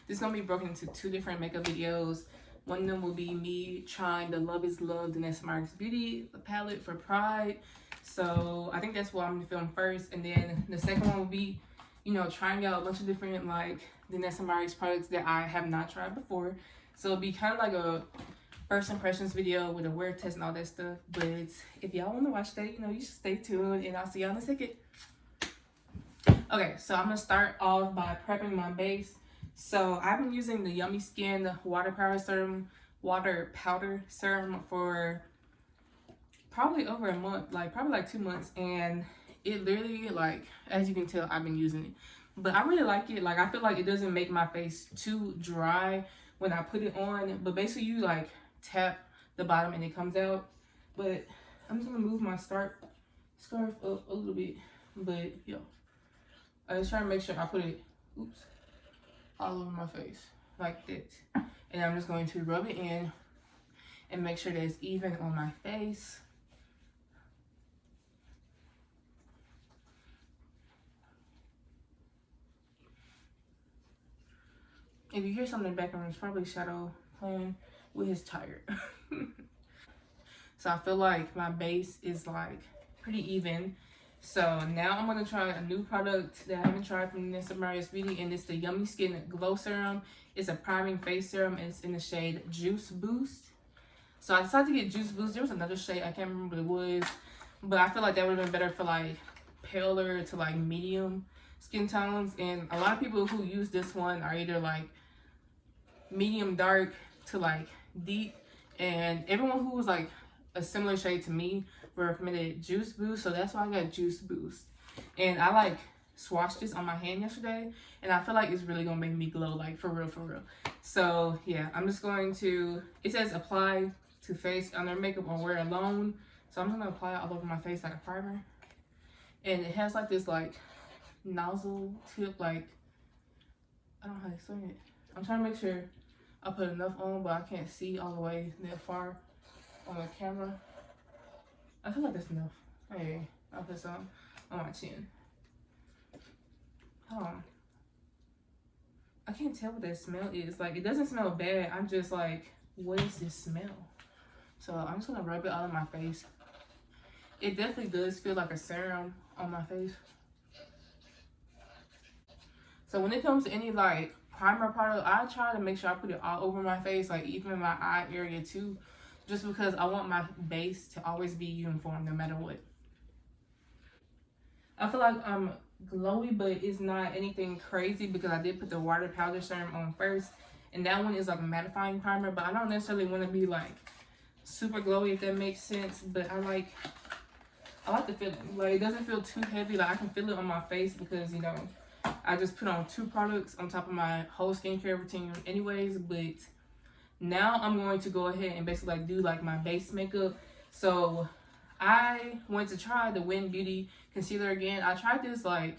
This is gonna be broken into 2 different makeup videos. One of them will be me trying the Love is Love Danessa Myricks Beauty palette for Pride. So I think that's what I'm gonna film first. And then the second one will be, you know, trying out a bunch of different like Danessa Myricks products that I have not tried before. So it'll be kind of like a first impressions video with a wear test and all that stuff. But if y'all want to watch that, you know, you should stay tuned, and I'll see y'all in a second. Okay, so I'm gonna start off by prepping my base. So I've been using the Yummy Skin water powder serum for probably over a month, like probably like 2 months, and it literally, like, as you can tell, I've been using it. But I really like it. Like, I feel like it doesn't make my face too dry when I put it on. But basically, you like tap the bottom and it comes out. But I'm just gonna move my scarf up a little bit. But yo, I just try to make sure I put it, oops, all over my face like that. And I'm just going to rub it in and make sure that it's even on my face. If you hear something in the background, it's probably Shadow playing with his tire. So I feel like my base is like pretty even. So now I'm gonna try a new product that I haven't tried from Danessa Myricks Beauty, and it's the Yummy Skin Glow Serum. It's a priming face serum, and it's in the shade Juice Boost. So I decided to get Juice Boost. There was another shade, I can't remember what it was, but I feel like that would have been better for like paler to like medium skin tones. And a lot of people who use this one are either like medium dark to like deep, and everyone who was like a similar shade to me recommended Juice Boost, so that's why I got Juice Boost. And I like swatched this on my hand yesterday, and I feel like it's really gonna make me glow, like for real. So yeah, I'm just going to, it says apply to face, under makeup, or wear alone. So I'm gonna apply it all over my face like a primer. And it has like this like nozzle tip, like, I don't know how to explain it. I'm trying to make sure I put enough on, but I can't see all the way that far on the camera. I feel like that's enough. Hey, I'll put some on my chin. Hold on. I can't tell what that smell is. Like, it doesn't smell bad. I'm just like, what is this smell? So I'm just gonna rub it all on my face. It definitely does feel like a serum on my face. So when it comes to any like primer product, I try to make sure I put it all over my face, like even in my eye area too, just because I want my base to always be uniform no matter what. I feel like I'm glowy, but it's not anything crazy because I did put the water powder serum on first, and that one is like a mattifying primer, but I don't necessarily want to be like super glowy, if that makes sense. But I like the feeling. Like, it doesn't feel too heavy. Like, I can feel it on my face because, you know, I just put on 2 products on top of my whole skincare routine anyways. But now I'm going to go ahead and basically like do like my base makeup. So I went to try the Win Beauty concealer again. I tried this like,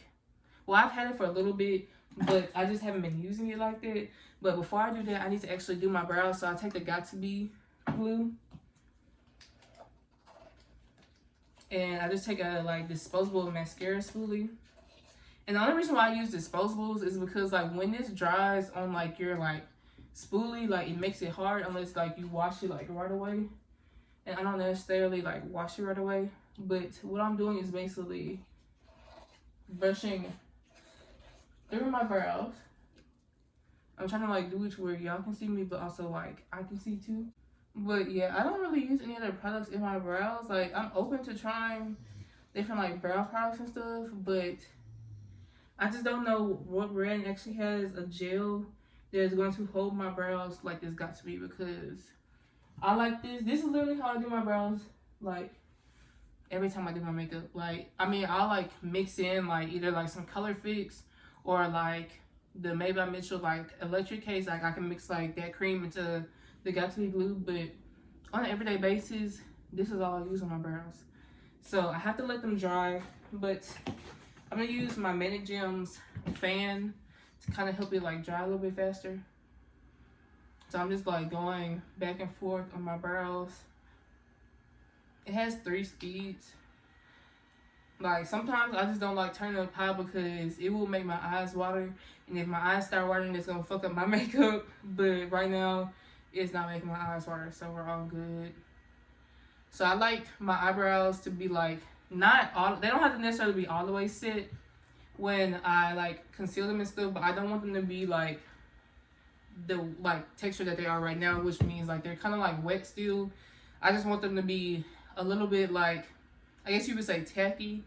well, I've had it for a little bit, but I just haven't been using it like that. But before I do that, I need to actually do my brows. So I take the Got To Be glue, and I just take a like disposable mascara spoolie. And the only reason why I use disposables is because like when this dries on like your like spoolie, like it makes it hard unless like you wash it like right away. And I don't necessarily like wash it right away, but what I'm doing is basically brushing through my brows. I'm trying to like do it to where y'all can see me, but also like I can see too. But yeah, I don't really use any other products in my brows. Like, I'm open to trying different like brow products and stuff, but I just don't know what brand actually has a gel that is going to hold my brows like this Got To Be, because I like this. This is literally how I do my brows, like every time I do my makeup. Like, I mean, I'll like mix in like either like some color fix or like the Made by Mitchell like electric case. Like, I can mix like that cream into the Got To Be glue, but on an everyday basis, this is all I use on my brows. So I have to let them dry, but I'm gonna use my Manic Gems fan to kind of help it like dry a little bit faster. So I'm just like going back and forth on my brows. It has 3 speeds. Like, sometimes I just don't like turning up high because it will make my eyes water. And if my eyes start watering, it's going to fuck up my makeup. But right now, it's not making my eyes water. So we're all good. So I like my eyebrows to be like, not all, they don't have to necessarily be all the way set when I like conceal them and stuff. But I don't want them to be like the like texture that they are right now, which means like they're kind of like wet still. I just want them to be a little bit like, I guess you would say tacky,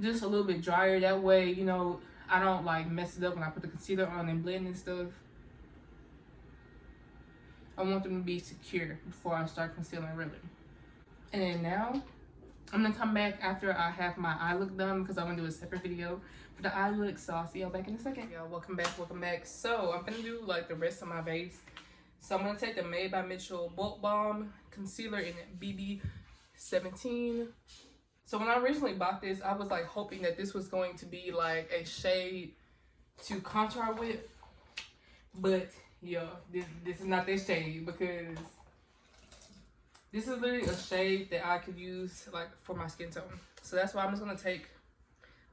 just a little bit drier. That way, you know, I don't like mess it up when I put the concealer on and blend and stuff. I want them to be secure before I start concealing really. And then now, I'm gonna come back after I have my eye look done because I want to do a separate video for the eye look. So I'll see y'all back in a second. Y'all, welcome back, welcome back. So I'm gonna do like the rest of my base. So I'm gonna take the Made by Mitchell Bulk Balm Concealer in BB 17. So when I originally bought this, I was like hoping that this was going to be like a shade to contour with. But yeah, this is not this shade because this is literally a shade that I could use like for my skin tone. So that's why I'm just gonna take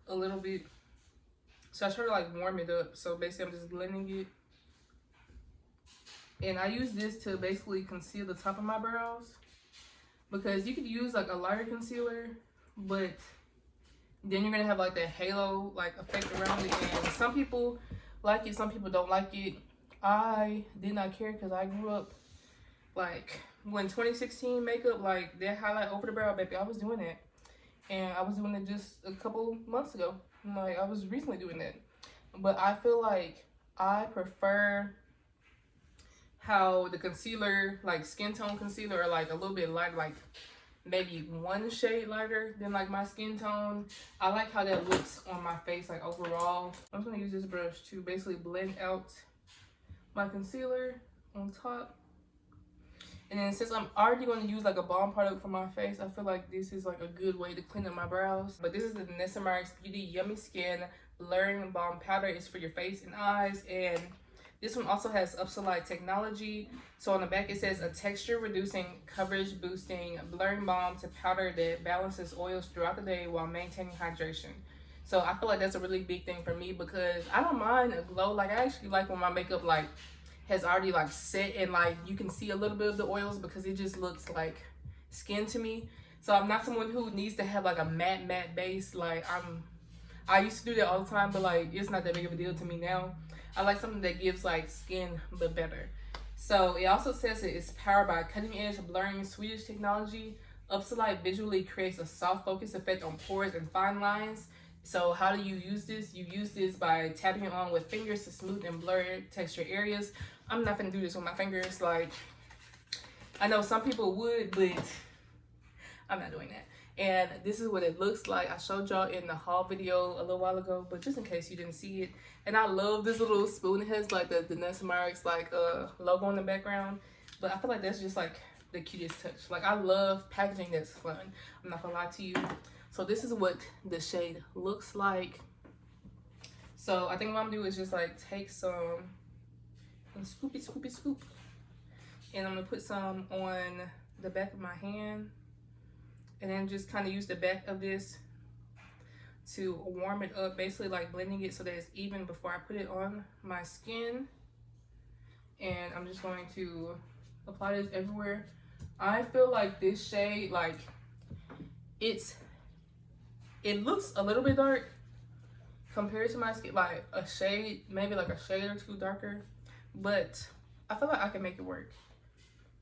a little bit. So I try to like warm it up. So basically I'm just blending it. And I use this to basically conceal the top of my brows. Because you could use like a lighter concealer, but then you're gonna have like that halo like effect around it. And some people like it, some people don't like it. I did not care because I grew up like when 2016 makeup, like that highlight over the brow, baby, I was doing that. And I was doing it just a couple months ago. Like I was recently doing that. But I feel like I prefer how the concealer, like skin tone concealer, are like a little bit lighter, like maybe one shade lighter than like my skin tone. I like how that looks on my face like overall. I'm just gonna use this brush to basically blend out my concealer on top. And then since I'm already going to use like a balm product for my face, I feel like this is like a good way to clean up my brows. But this is the Danessa Myricks Beauty Yummy Skin Layering Balm Powder. It's for your face and eyes. And this one also has Upsolite technology. So on the back it says a texture reducing, coverage boosting, blurring balm to powder that balances oils throughout the day while maintaining hydration. So I feel like that's a really big thing for me because I don't mind a glow. Like I actually like when my makeup like has already like set and like you can see a little bit of the oils because it just looks like skin to me. So I'm not someone who needs to have like a matte base. Like I used to do that all the time, but like it's not that big of a deal to me now. I like something that gives like skin but better. So it also says it is powered by cutting edge blurring Swedish technology. Upsolite visually creates a soft focus effect on pores and fine lines. So how do you use this? You use this by tapping it on with fingers to smooth and blur texture areas. I'm not gonna do this with my fingers. Like, I know some people would, but I'm not doing that. And this is what it looks like. I showed y'all in the haul video a little while ago, but just in case you didn't see it. And I love this little spoon. It has like the Danessa Myricks like logo in the background. But I feel like that's just like the cutest touch. Like I love packaging that's fun. I'm not gonna lie to you. So this is what the shade looks like. So I think what I'm gonna do is just like take some and scoop. And I'm gonna put some on the back of my hand. And then just kind of use the back of this to warm it up, basically like blending it so that it's even before I put it on my skin. And I'm just going to apply this everywhere. I feel like this shade, like it looks a little bit dark compared to my skin, like a shade, maybe like a shade or two darker, but I feel like I can make it work.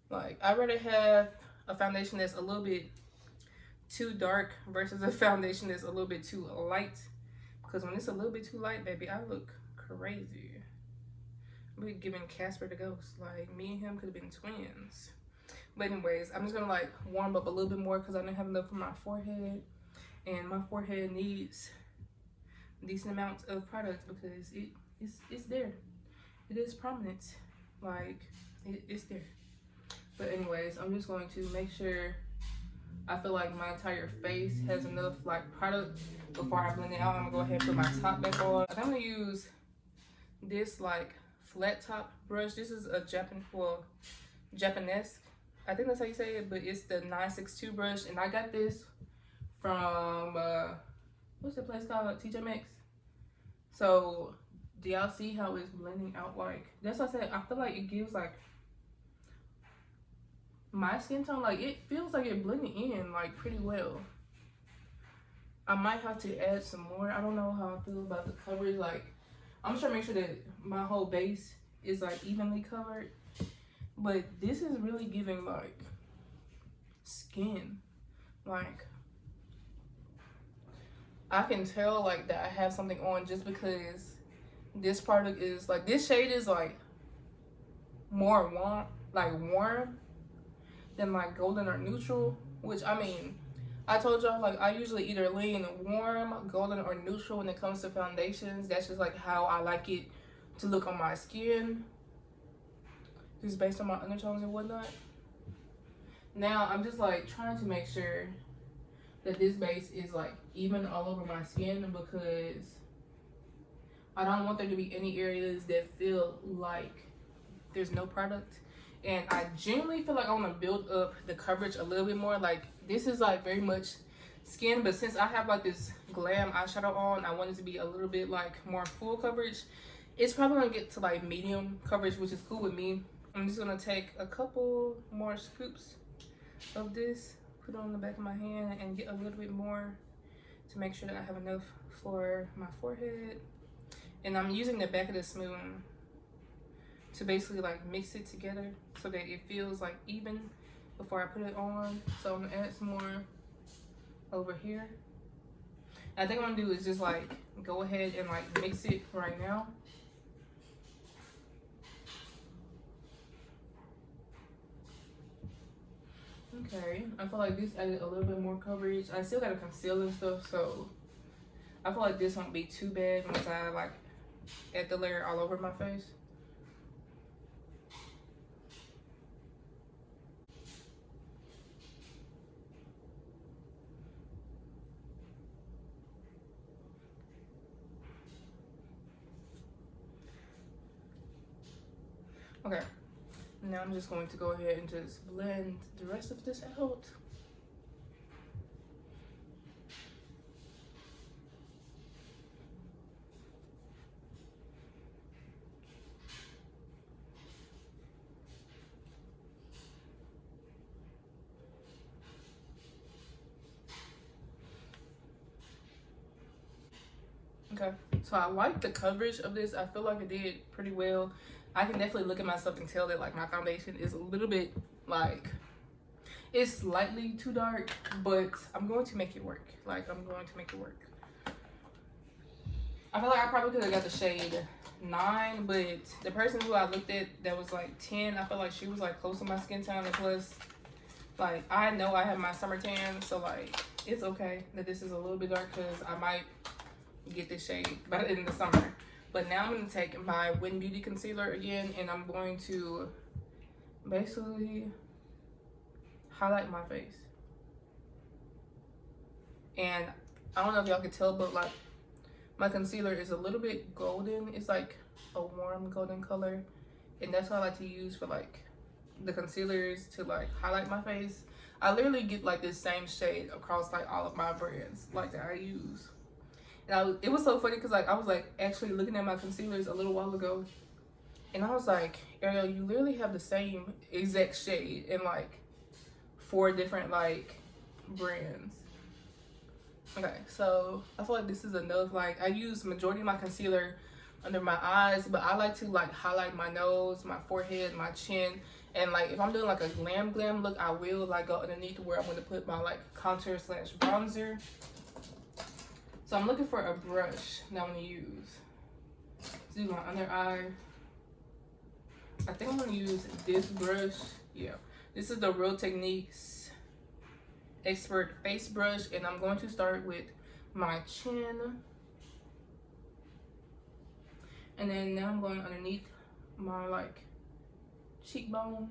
Like I'd rather have a foundation that's a little bit too dark versus a foundation that's a little bit too light, because when it's a little bit too light, baby, I look crazy. We're giving Casper the Ghost. Like me and him could have been twins. But anyways, I'm just gonna like warm up a little bit more because I don't have enough for my forehead, and my forehead needs a decent amount of product because it's there. It is prominent, like it's there. But anyways, I'm just going to make sure I feel like my entire face has enough like product before I blend it out. I'm gonna go ahead and put my top back on. I'm gonna use this like flat top brush. This is a Japanese, I think that's how you say it, but it's the 962 brush, and I got this from what's the place called? TJ Maxx. So do y'all see how it's blending out? Like, that's what I said. I feel like it gives like my skin tone, like it feels like it blended in like pretty well. I might have to add some more. I don't know how I feel about the coverage. Like, I'm just trying to make sure that my whole base is like evenly covered. But this is really giving like skin. Like, I can tell like that I have something on just because this product is like, this shade is like more warm than like golden or neutral, which I mean, I told y'all like I usually either lean warm, golden, or neutral when it comes to foundations. That's just like how I like it to look on my skin, just based on my undertones and whatnot. Now I'm just like trying to make sure that this base is like even all over my skin, because I don't want there to be any areas that feel like there's no product. And I genuinely feel like I want to build up the coverage a little bit more. Like, this is like very much skin, but since I have like this glam eyeshadow on, I want it to be a little bit like more full coverage. It's probably gonna get to like medium coverage, which is cool with me. I'm just gonna take a couple more scoops of this, put it on the back of my hand, and get a little bit more to make sure that I have enough for my forehead. And I'm using the back of the spoon to basically like mix it together so that it feels like even before I put it on. So I'm gonna add some more over here. I think what I'm gonna do is just like go ahead and like mix it right now. Okay, I feel like this added a little bit more coverage. I still gotta conceal and stuff, so I feel like this won't be too bad once I like add the layer all over my face. Okay, now I'm just going to go ahead and just blend the rest of this out. Okay, so I like the coverage of this. I feel like it did pretty well. I can definitely look at myself and tell that like my foundation is a little bit like, it's slightly too dark, but I'm going to make it work. Like, I'm going to make it work. I feel like I probably could have got the shade 9, but the person who I looked at that was like 10, I feel like she was like close to my skin tone, and plus like I know I have my summer tan, so like it's okay that this is a little bit dark because I might get this shade by the end of the summer. But now I'm going to take my Win Beauty concealer again, and I'm going to basically highlight my face. And I don't know if y'all can tell, but like my concealer is a little bit golden. It's like a warm golden color, and that's what I like to use for like the concealers to like highlight my face. I literally get like this same shade across like all of my brands like that I use. And it was so funny because like I was like actually looking at my concealers a little while ago, and I was like, Ariel, you literally have the same exact shade in like 4 different like brands. Okay, so I feel like this is enough. Like, I use majority of my concealer under my eyes, but I like to like highlight my nose, my forehead, my chin, and like if I'm doing like a glam look, I will like go underneath where I'm going to put my like contour slash bronzer. So I'm looking for a brush that I'm going to use to do my under eye. I think I'm going to use this brush. Yeah, this is the Real Techniques Expert Face Brush, and I'm going to start with my chin. And then now I'm going underneath my like cheekbone,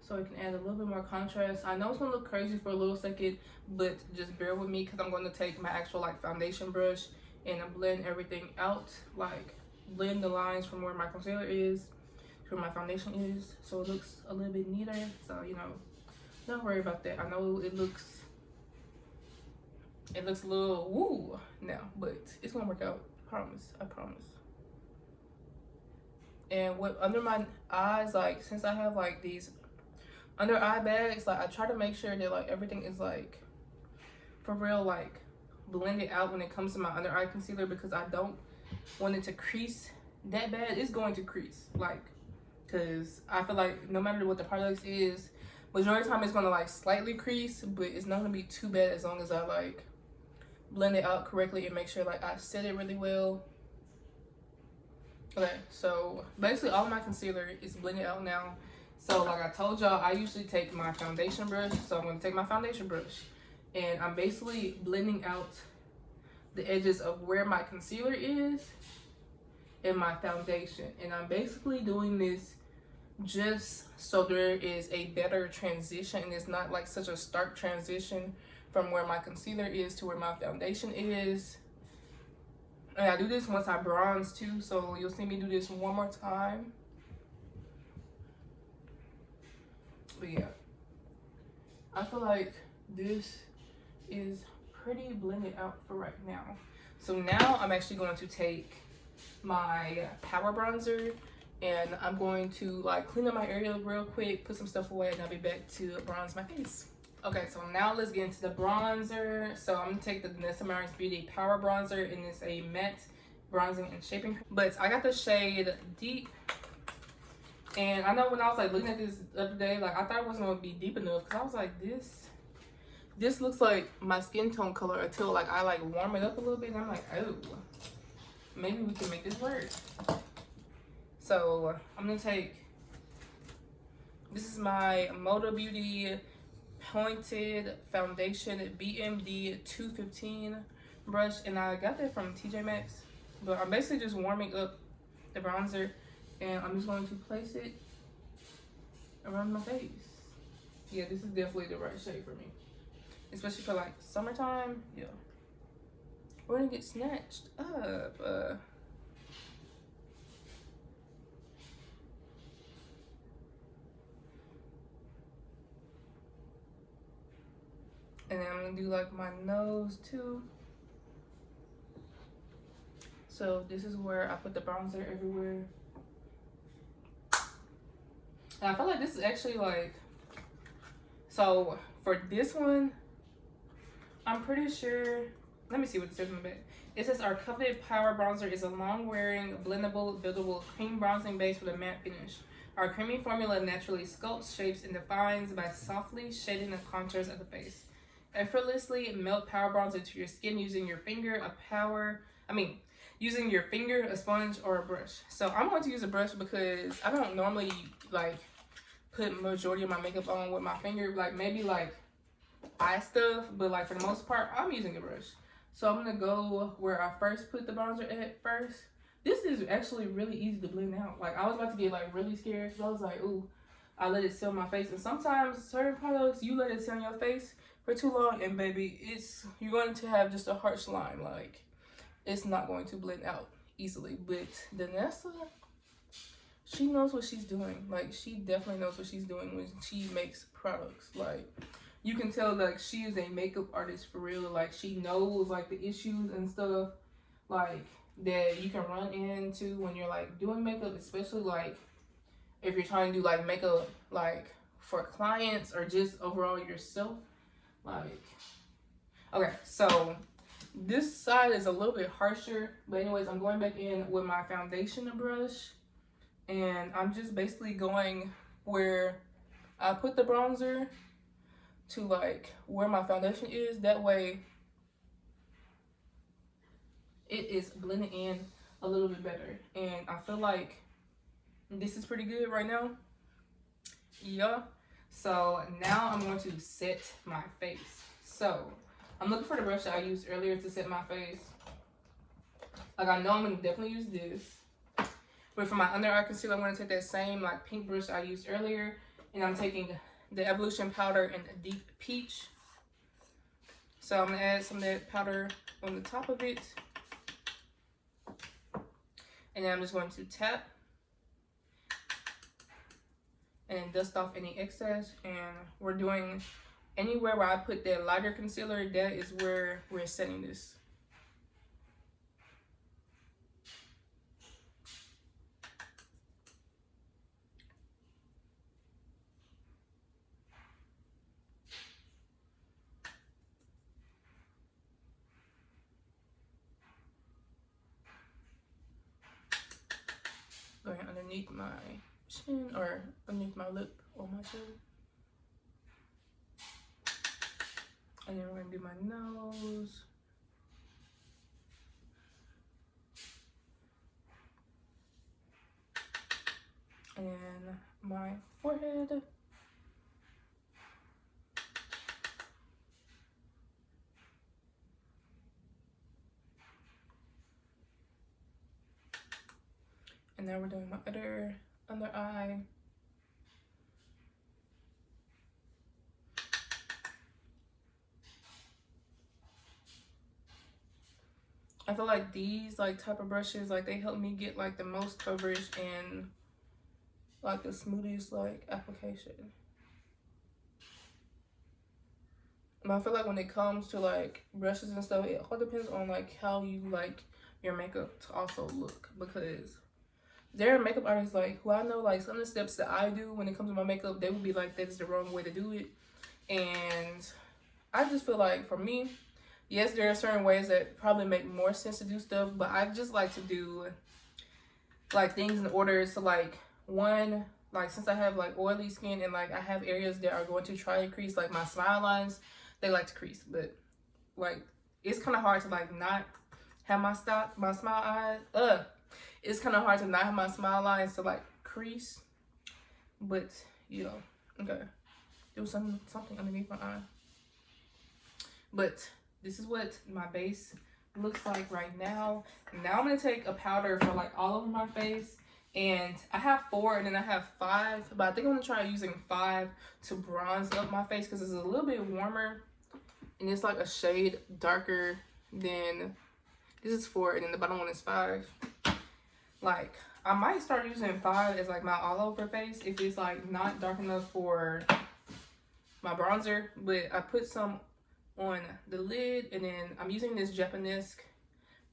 so I can add a little bit more contrast. I know it's gonna look crazy for a little second, but just bear with me because I'm going to take my actual like foundation brush and blend everything out, like blend the lines from where my concealer is to where my foundation is, so it looks a little bit neater. So, you know, don't worry about that. I know it looks It looks a little woo now, but it's gonna work out. Promise, I promise. And with under my eyes, like since I have like these under eye bags, like I try to make sure that like everything is like for real, like blended out when it comes to my under eye concealer, because I don't want it to crease that bad. It's going to crease, like, because I feel like no matter what the product is, majority of the time it's gonna like slightly crease, but it's not gonna be too bad as long as I like blend it out correctly and make sure like I set it really well. Okay, so basically all of my concealer is blended out now. So like I told y'all, I usually take my foundation brush. So I'm gonna take my foundation brush and I'm basically blending out the edges of where my concealer is and my foundation. And I'm basically doing this just so there is a better transition and it's not like such a stark transition from where my concealer is to where my foundation is. And I do this once I bronze too, so you'll see me do this one more time. But yeah, I feel like this is pretty blended out for right now. So now I'm actually going to take my power bronzer and I'm going to like clean up my area real quick, put some stuff away, and I'll be back to bronze my face. Okay, so now let's get into the bronzer. So I'm gonna take the Danessa Myricks Beauty Power Bronzer, and it's a matte bronzing and shaping cream. But I got the shade Deep. And I know when I was like looking at this the other day, like I thought it wasn't gonna be deep enough, because I was like, this looks like my skin tone color until like I like warm it up a little bit, and I'm like, oh, maybe we can make this work. So I'm gonna take, this is my Moda Beauty Pointed Foundation BMD 215 brush, and I got that from TJ Maxx. But I'm basically just warming up the bronzer, and I'm just going to place it around my face. Yeah, this is definitely the right shade for me, especially for like summertime. Yeah, we're gonna get snatched up. And then I'm gonna do like my nose too. So this is where I put the bronzer everywhere. And I feel like this is actually like, so for this one, I'm pretty sure, let me see what it says in the back. It says our coveted power bronzer is a long-wearing, blendable, buildable cream bronzing base with a matte finish. Our creamy formula naturally sculpts, shapes, and defines by softly shading the contours of the face. Effortlessly melt power bronzer to your skin using your finger, using your finger, a sponge, or a brush. So I'm going to use a brush because I don't normally like put majority of my makeup on with my finger, like maybe like eye stuff, but like for the most part I'm using a brush. So I'm gonna go where I first put the bronzer at first. This is actually really easy to blend out. Like I was about to get like really scared, so I was like, ooh, I let it sit on my face. And sometimes certain products, you let it sit on your face for too long, and baby, you're going to have just a harsh line. Like it's not going to blend out easily. But Danessa, she knows what she's doing. Like she definitely knows what she's doing when she makes products. Like you can tell like she is a makeup artist for real. Like she knows like the issues and stuff like that you can run into when you're like doing makeup, especially like if you're trying to do like makeup like for clients or just overall yourself. Like okay, so this side is a little bit harsher, but anyways, I'm going back in with my foundation brush, and I'm just basically going where I put the bronzer to like where my foundation is. That way it is blending in a little bit better, and I feel like this is pretty good right now. Yeah, so now I'm going to set my face. So I'm looking for the brush that I used earlier to set my face. Like I know I'm gonna definitely use this, but for my under eye concealer, I'm gonna take that same like pink brush I used earlier, and I'm taking the Evolution powder in Deep Peach. So I'm gonna add some of that powder on the top of it, and then I'm just going to tap and dust off any excess. And we're doing anywhere where I put that lighter concealer, that is where we're setting this. Going underneath my chin, or underneath my lip or my chin. And then we're gonna do my nose. And my forehead. And now we're doing my other under eye. I feel like these like type of brushes, like they help me get like the most coverage and like the smoothest like application. But I feel like when it comes to like brushes and stuff, it all depends on like how you like your makeup to also look, because there are makeup artists like who I know, like some of the steps that I do when it comes to my makeup, they would be like, that is the wrong way to do it. And I just feel like for me, yes, there are certain ways that probably make more sense to do stuff, but I just like to do like things in order. So like, one, like since I have like oily skin and like I have areas that are going to try to crease, like my smile lines, they like to crease, but like it's kind of hard to like not have my smile eyes. It's kind of hard to not have my smile lines to like crease, but you know, okay, do something underneath my eye. But this is what my base looks like right now. Now I'm gonna take a powder for like all over my face, and I have 4 and then I have 5, but I think I'm gonna try using 5 to bronze up my face because it's a little bit warmer and it's like a shade darker than this is 4, and then the bottom one is 5. Like I might start using 5 as like my all over face if it's like not dark enough for my bronzer, but I put some on the lid, and then I'm using this Japanese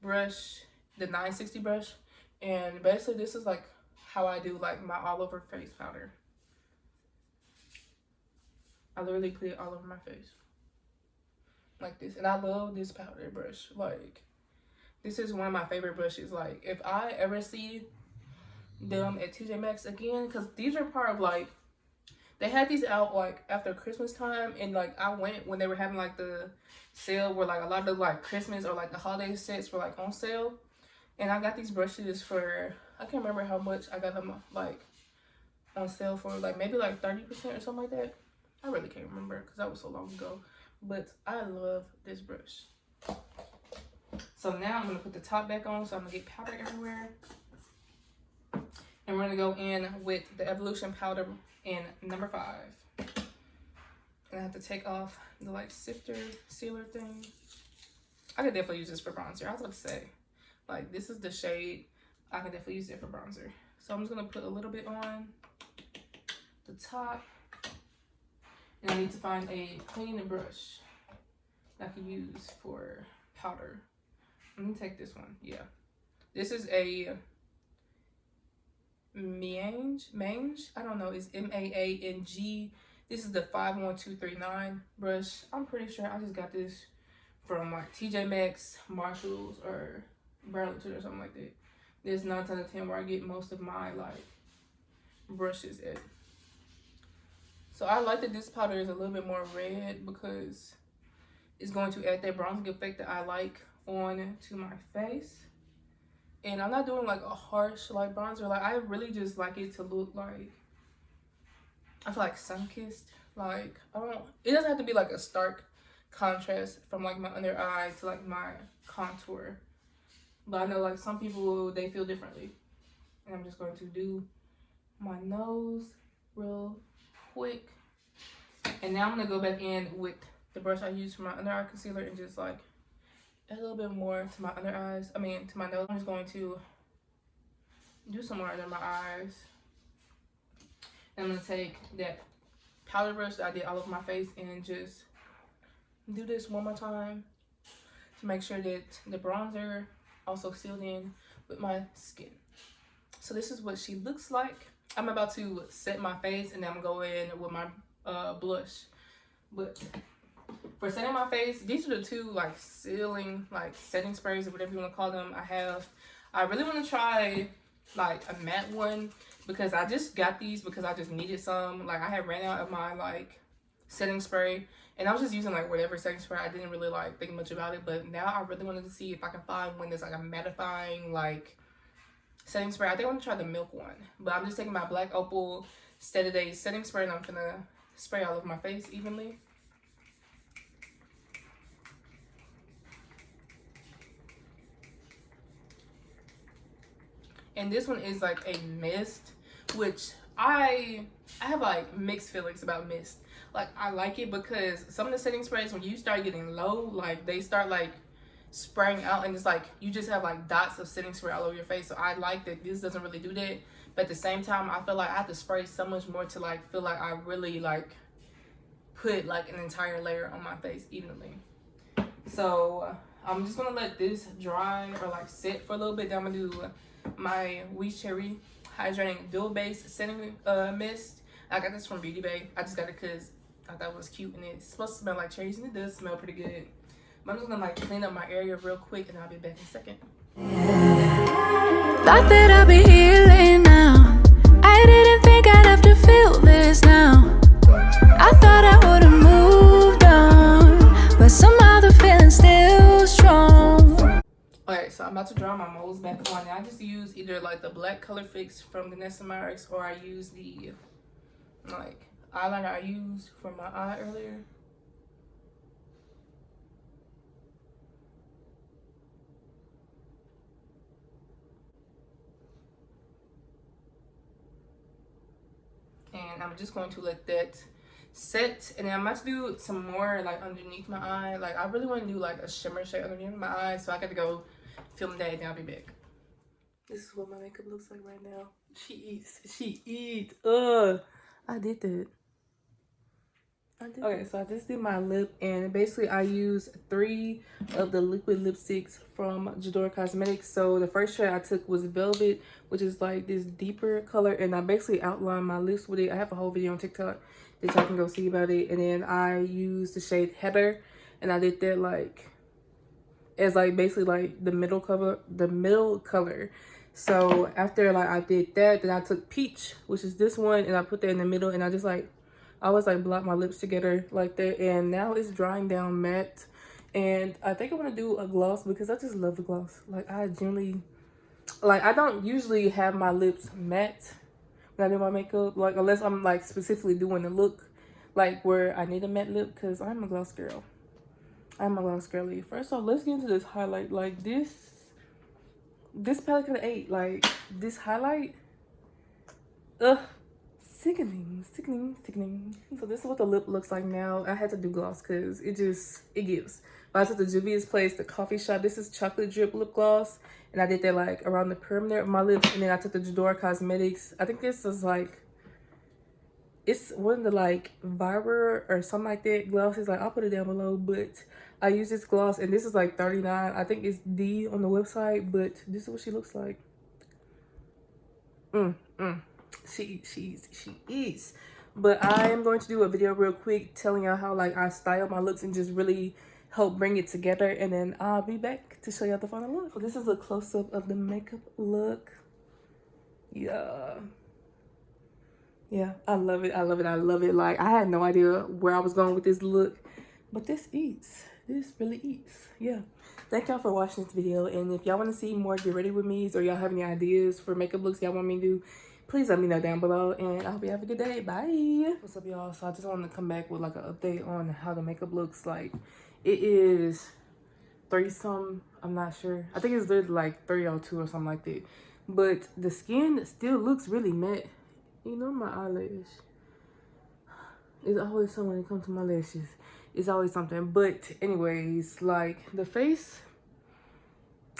brush, the 960 brush, and basically this is like how I do like my all over face powder. I literally put it all over my face like this, and I love this powder brush. Like this is one of my favorite brushes. Like if I ever see them at TJ Maxx again, because these are part of like, they had these out like after Christmas time, and like I went when they were having like the sale where like a lot of like Christmas or like the holiday sets were like on sale, and I got these brushes for, I can't remember how much I got them like on sale for, like maybe like 30% or something like that. I really can't remember because that was so long ago, but I love this brush. So now I'm gonna put the top back on, so I'm gonna get powder everywhere, and we're gonna go in with the Evolution powder in number 5. And I have to take off the like sealer thing. I could definitely use this for bronzer. I was about to say, like this is the shade. I can definitely use it for bronzer. So I'm just gonna put a little bit on the top. And I need to find a clean brush that I can use for powder. Let me take this one. Yeah. This is a Mange, I don't know, it's MAANG. This is the 51239 brush. I'm pretty sure I just got this from like TJ Maxx, Marshalls, or Burlington or something like that. This 9 out of 10 where I get most of my like brushes at. So I like that this powder is a little bit more red because it's going to add that bronzing effect that I like on to my face. And I'm not doing like a harsh like bronzer. Like I really just like it to look like, I feel like sun-kissed. Like it doesn't have to be like a stark contrast from like my under eye to like my contour. But I know like some people, they feel differently. And I'm just going to do my nose real quick. And now I'm gonna go back in with the brush I used for my under eye concealer and just like add a little bit more to my under eyes. I mean, to my nose. I'm just going to do some more under my eyes. And I'm gonna take that powder brush that I did all over my face, and just do this one more time to make sure that the bronzer also sealed in with my skin. So this is what she looks like. I'm about to set my face, and then I'm going to go in with my blush. But for setting my face, these are the two like sealing, like setting sprays or whatever you want to call them I have. I really want to try like a matte one, because I just got these because I just needed some. Like I had ran out of my like setting spray, and I was just using like whatever setting spray. I didn't really like think much about it, but now I really wanted to see if I can find one that's like a mattifying like setting spray. I think I want to try the milk one, but I'm just taking my black Opal Steady Day setting spray, and I'm gonna spray all over my face evenly. And this one is like a mist, which I have like mixed feelings about mist. Like I like it because some of the setting sprays, when you start getting low, like they start like spraying out, and it's like you just have like dots of setting spray all over your face. So I like that this doesn't really do that, but at the same time I feel like I have to spray so much more to like feel like I really like put like an entire layer on my face evenly. So I'm just gonna let this dry or like sit for a little bit. Then I'm gonna do my Oui Cherie hydrating dual base setting mist. I got this from Beauty Bay. I just got it because I thought it was cute, and it's supposed to smell like cherries, and it does smell pretty good. But I'm just gonna like clean up my area real quick, and I'll be back in a second. Thought that I'd be healing now. I didn't think I'd have to feel this now. I thought I would've moved on, but somehow the feeling's still strong. Alright, so I'm about to draw my moles back on. Now I just use either like the black color fix from Danessa Myricks, or I use the like eyeliner I used for my eye earlier. And I'm just going to let that set, and then I'm about to do some more like underneath my eye. Like I really want to do like a shimmer shade underneath my eye, so I got to go film that, and I'll be back. This is what my makeup looks like right now. She eats. I did that. Okay, so I just did my lip, and basically I used 3 of the liquid lipsticks from Juvia Cosmetics. So the first shade I took was Velvet, which is like this deeper color, and I basically outlined my lips with it. I have a whole video on TikTok that y'all can go see about it. And then I used the shade Heather, and I did that like as like basically like the middle color. So after like I did that, then I took Peach, which is this one, and I put that in the middle, and I just like I always like block my lips together like that. And now it's drying down matte, and I think I'm gonna do a gloss because I just love the gloss. Like I generally like I don't usually have my lips matte when I do my makeup, like unless I'm like specifically doing a look like where I need a matte lip, because I'm a gloss girl. I'm a gloss girly. First off, let's get into this highlight. Like this palette could have ate. Like this highlight, sickening. So this is what the lip looks like now. I had to do gloss because it gives. But I took the Juvia's Place, the coffee shop. This is chocolate drip lip gloss, and I did that like around the perimeter of my lips. And then I took the Juvia Cosmetics. I think this is like, it's one of the like Virer or something like that glosses. Like I'll put it down below, but I use this gloss, and this is like $39. I think it's D on the website, but this is what she looks like. She eats. But I am going to do a video real quick telling y'all how like I style my looks and just really help bring it together, and then I'll be back to show y'all the final look. So this is a close-up of the makeup look. Yeah, I love it. Like I had no idea where I was going with this look, but this eats. This really eats. Yeah, thank y'all for watching this video, and if y'all want to see more get ready with me, or y'all have any ideas for makeup looks y'all want me to do, please let me know down below, and I hope you have a good day. Bye. What's up, y'all? So I just wanted to come back with like an update on how the makeup looks. Like it is 3-some, I'm not sure. I think it's like 302 or something like that, but the skin still looks really matte. You know, my eyelash is always something when it comes to my lashes. It's always something. But anyways, like the face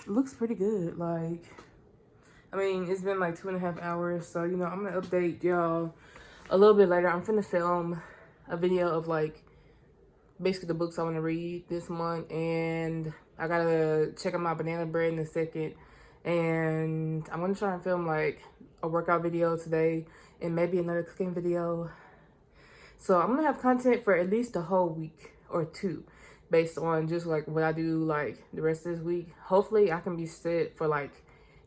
looks pretty good. Like, I mean, it's been like 2.5 hours. So, you know, I'm going to update y'all a little bit later. I'm finna film a video of like basically the books I want to read this month, and I gotta check out my banana bread in a second, and I'm gonna try and film like a workout video today and maybe another cooking video. So I'm gonna have content for at least a whole week or two based on just like what I do like the rest of this week. Hopefully I can be set for like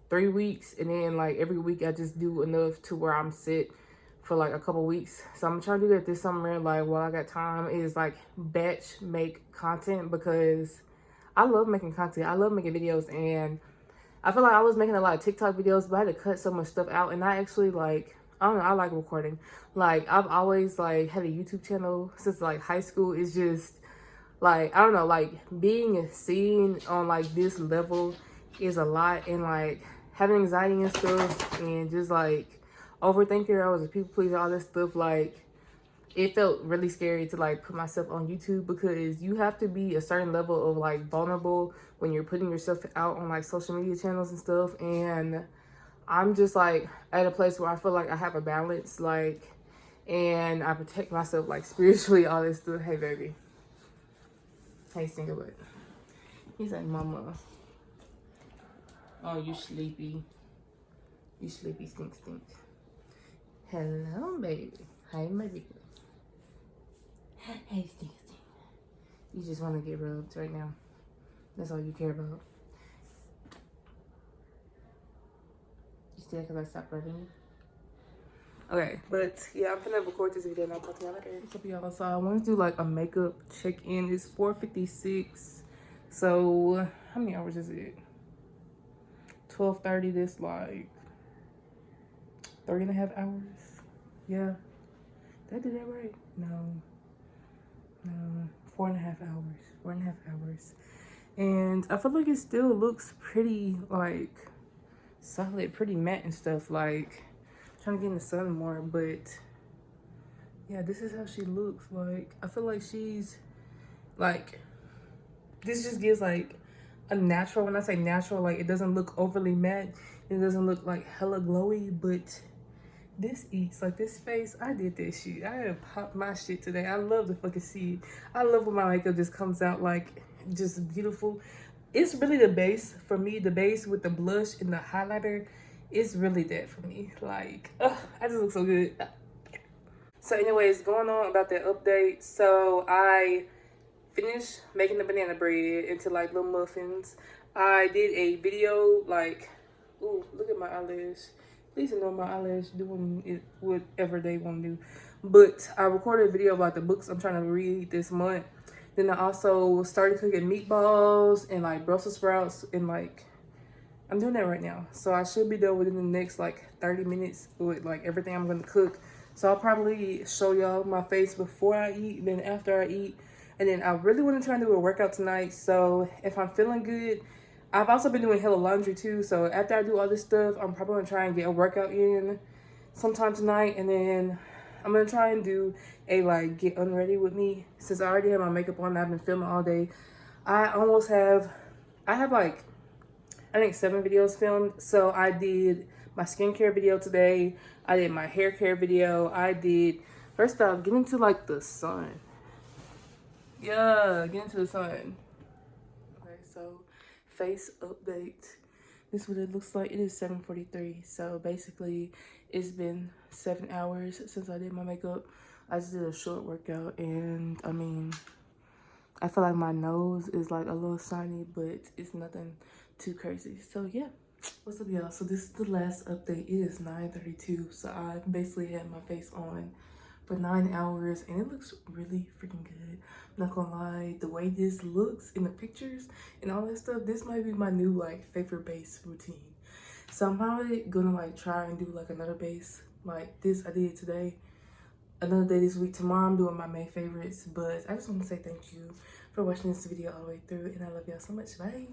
3 weeks, and then like every week I just do enough to where I'm set for like a couple weeks. So I'm trying to do that this summer, like while I got time, is like batch make content, because I love making content. I love making videos, and I feel like I was making a lot of TikTok videos, but I had to cut so much stuff out. And I actually like, I don't know, I like recording. Like I've always like had a YouTube channel since like high school. It's just like, I don't know, like being seen on like this level is a lot, and like having anxiety and stuff, and just like overthinking, I was a people pleaser, all this stuff. Like it felt really scary to like put myself on YouTube, because you have to be a certain level of like vulnerable when you're putting yourself out on like social media channels and stuff. And I'm just like at a place where I feel like I have a balance, like, and I protect myself like spiritually, all this stuff. Hey baby, hey single butt. He's like, mama, oh you sleepy, you sleepy, stink. Hello baby, hi baby. Hey, stink. You just want to get rubbed right now. That's all you care about. You still because I stopped rubbing you? Okay, but yeah, I'm gonna record this video and I'll talk to y'all later. What's up, y'all? So I want to do like a makeup check-in. It's 4:56. So how many hours is it? 12:30. This like 3.5 hours. Yeah. Did I do that right? No, 4.5 hours. 4.5 hours. And I feel like it still looks pretty like solid, pretty matte and stuff. Like I'm trying to get in the sun more, but yeah, this is how she looks. Like I feel like she's like, this just gives like a natural, when I say natural, like it doesn't look overly matte, it doesn't look like hella glowy, but this eats. Like this face, I did that shit. I had to pop my shit today. I love to fucking see it. I love when my makeup just comes out like just beautiful. It's really the base for me. The base with the blush and the highlighter, it's really that for me. Like, I just look so good. So anyways, going on about that update. So I finished making the banana bread into like little muffins. I did a video like, ooh, look at my eyelash. Please ignore my eyelash doing it whatever they want to do. But I recorded a video about the books I'm trying to read this month. Then I also started cooking meatballs and like Brussels sprouts, and like I'm doing that right now. So I should be done within the next like 30 minutes with like everything I'm gonna cook. So I'll probably show y'all my face before I eat, then after I eat. And then I really want to try and do a workout tonight. So if I'm feeling good, I've also been doing hella laundry too. So after I do all this stuff, I'm probably gonna try and get a workout in sometime tonight. And then I'm gonna try and do a like get unready with me. Since I already have my makeup on, I've been filming all day. I have like, I think 7 videos filmed. So I did my skincare video today. I did my hair care video. I did, first off, get into like the sun. Yeah, get into the sun. Okay, so face update. This is what it looks like. It is 7:43. So basically it's been 7 hours since I did my makeup. I just did a short workout, and I mean, I feel like my nose is like a little shiny, but it's nothing too crazy. So yeah, what's up y'all? So this is the last update. It is 9:32. So I basically had my face on for 9 hours, and it looks really freaking good. I'm not gonna lie, the way this looks in the pictures and all that stuff, this might be my new like favorite base routine. So I'm probably gonna like try and do like another base like this I did today, another day this week. Tomorrow I'm doing my May favorites. But I just want to say thank you for watching this video all the way through, and I love y'all so much. Bye.